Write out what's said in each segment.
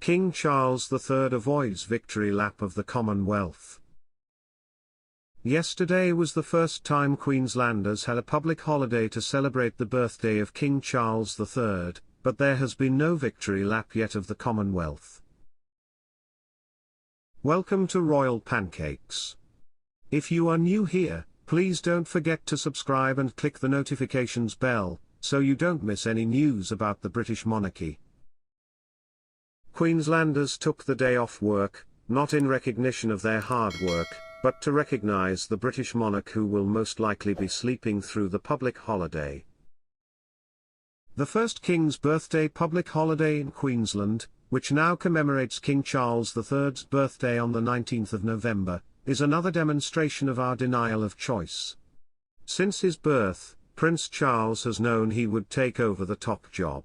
King Charles III avoids victory lap of the Commonwealth. Yesterday was the first time Queenslanders had a public holiday to celebrate the birthday of King Charles III, but there has been no victory lap yet of the Commonwealth. Welcome to Royal Pancakes. If you are new here, please don't forget to subscribe and click the notifications bell, so you don't miss any news about the British monarchy. Queenslanders took the day off work, not in recognition of their hard work, but to recognise the British monarch, who will most likely be sleeping through the public holiday. The first King's birthday public holiday in Queensland, which now commemorates King Charles III's birthday on the 19th of November, is another demonstration of our denial of choice. Since his birth, Prince Charles has known he would take over the top job.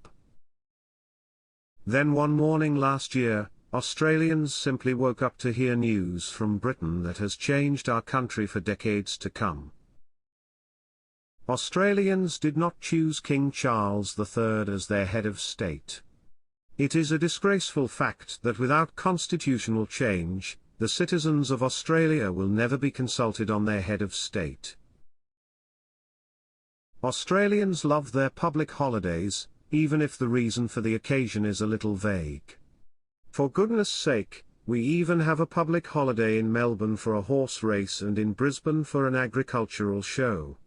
Then one morning last year, Australians simply woke up to hear news from Britain that has changed our country for decades to come. Australians did not choose King Charles III as their head of state. It is a disgraceful fact that without constitutional change, the citizens of Australia will never be consulted on their head of state. Australians love their public holidays, even if the reason for the occasion is a little vague. For goodness sake, we even have a public holiday in Melbourne for a horse race and in Brisbane for an agricultural show.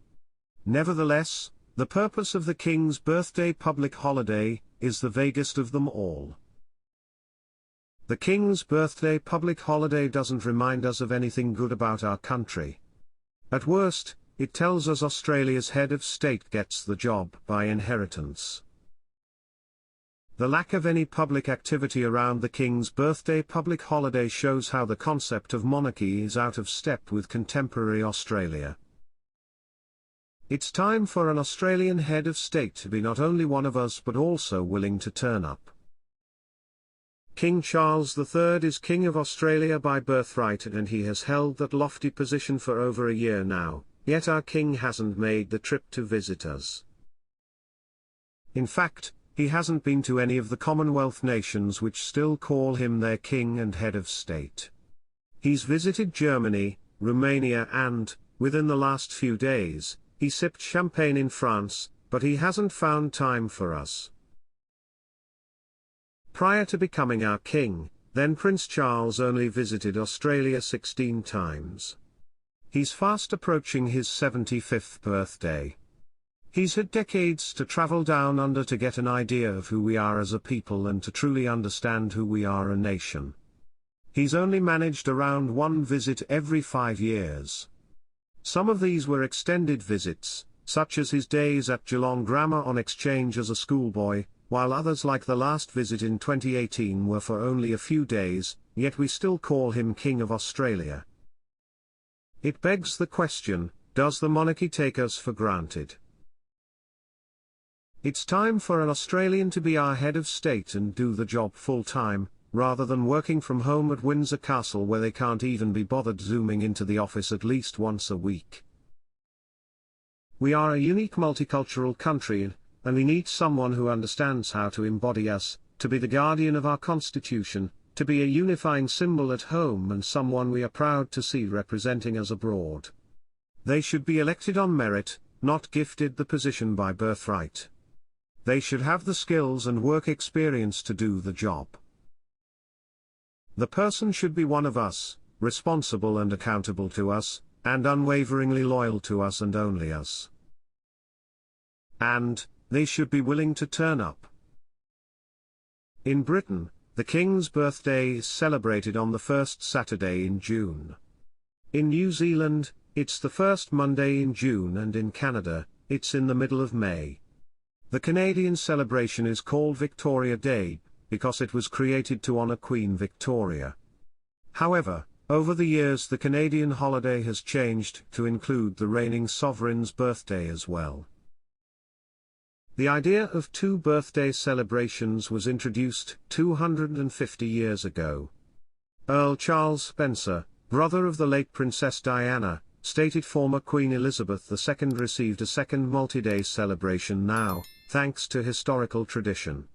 Nevertheless, the purpose of the King's birthday public holiday is the vaguest of them all. The King's birthday public holiday doesn't remind us of anything good about our country. At worst, it tells us Australia's head of state gets the job by inheritance. The lack of any public activity around the King's birthday public holiday shows how the concept of monarchy is out of step with contemporary Australia. It's time for an Australian head of state to be not only one of us but also willing to turn up. King Charles III is King of Australia by birthright, and he has held that lofty position for over a year now, yet our King hasn't made the trip to visit us. In fact, he hasn't been to any of the Commonwealth nations which still call him their king and head of state. He's visited Germany, Romania and, within the last few days, he sipped champagne in France, but he hasn't found time for us. Prior to becoming our king, then Prince Charles only visited Australia 16 times. He's fast approaching his 75th birthday. He's had decades to travel down under to get an idea of who we are as a people and to truly understand who we are a nation. He's only managed around one visit every 5 years. Some of these were extended visits, such as his days at Geelong Grammar on exchange as a schoolboy, while others like the last visit in 2018 were for only a few days, yet we still call him King of Australia. It begs the question, does the monarchy take us for granted? It's time for an Australian to be our head of state and do the job full-time, rather than working from home at Windsor Castle where they can't even be bothered zooming into the office at least once a week. We are a unique multicultural country, and we need someone who understands how to embody us, to be the guardian of our constitution, to be a unifying symbol at home and someone we are proud to see representing us abroad. They should be elected on merit, not gifted the position by birthright. They should have the skills and work experience to do the job. The person should be one of us, responsible and accountable to us, and unwaveringly loyal to us and only us. And, they should be willing to turn up. In Britain, the King's birthday is celebrated on the first Saturday in June. In New Zealand, it's the first Monday in June, and in Canada, it's in the middle of May. The Canadian celebration is called Victoria Day, because it was created to honor Queen Victoria. However, over the years the Canadian holiday has changed to include the reigning sovereign's birthday as well. The idea of two birthday celebrations was introduced 250 years ago. Earl Charles Spencer, brother of the late Princess Diana, stated former Queen Elizabeth II received a second multi-day celebration now, thanks to historical tradition.